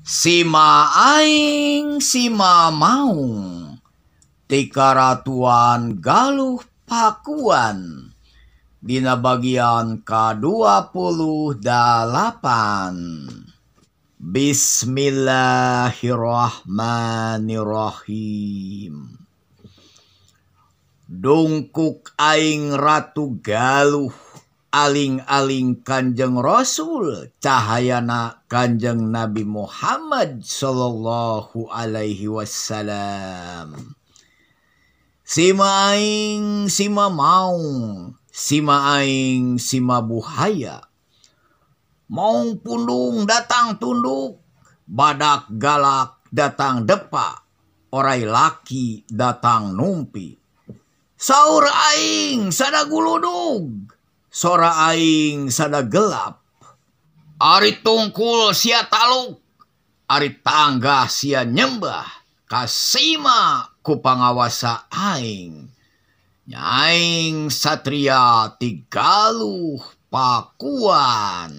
Sima aing sima maung, tikaratuan galuh pakuan, dina bagian ke-28. Bismillahirrahmanirrahim. Dungkuk aing ratu galuh, aling-aling Kanjeng Rasul, cahayana Kanjeng Nabi Muhammad sallallahu alaihi wasallam. Sima aing sima maung, sima aing sima buhaya. Maung pundung datang tunduk, badak galak datang depa, orai laki datang numpi. Saur aing sada guludug, sora aing sada gelap. Ari tungkul sia taluk, ari tangga sia nyembah, kasima ku pangawasa aing. Nyaing satria tigaluh pakuan.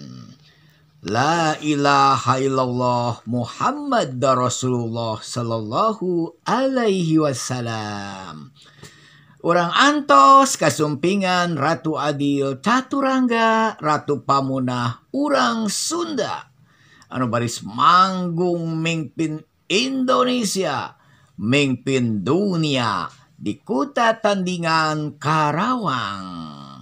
La ilaha illallah Muhammad Rasulullah sallallahu alaihi wasallam. Urang antos kasumpingan Ratu Adil Caturangga, Ratu Pamunah urang Sunda, anu baris manggung mingpin Indonesia, mingpin dunia di kuta tandingan Karawang.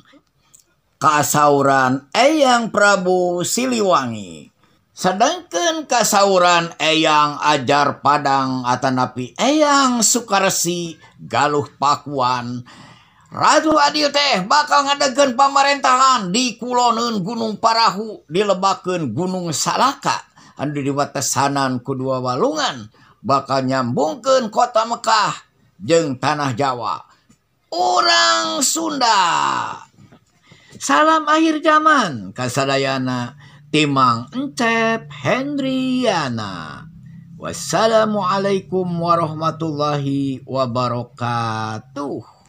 Kasauran Eyang Prabu Siliwangi, sedangkan kasauran Eyang Ajar Padang atanapi Eyang Sukarsi galuh pakuan, Ratu Adil teh bakal ngadegeun pamerintahan di kuloneun Gunung Parahu, dilebakeun Gunung Salaka anu diwatesanan ku dua walungan, bakal nyambungkeun kota Mekah jeung tanah Jawa. Urang Sunda. Salam akhir zaman kasadayana timang Encep Hendriana. Wassalamualaikum warahmatullahi wabarakatuh.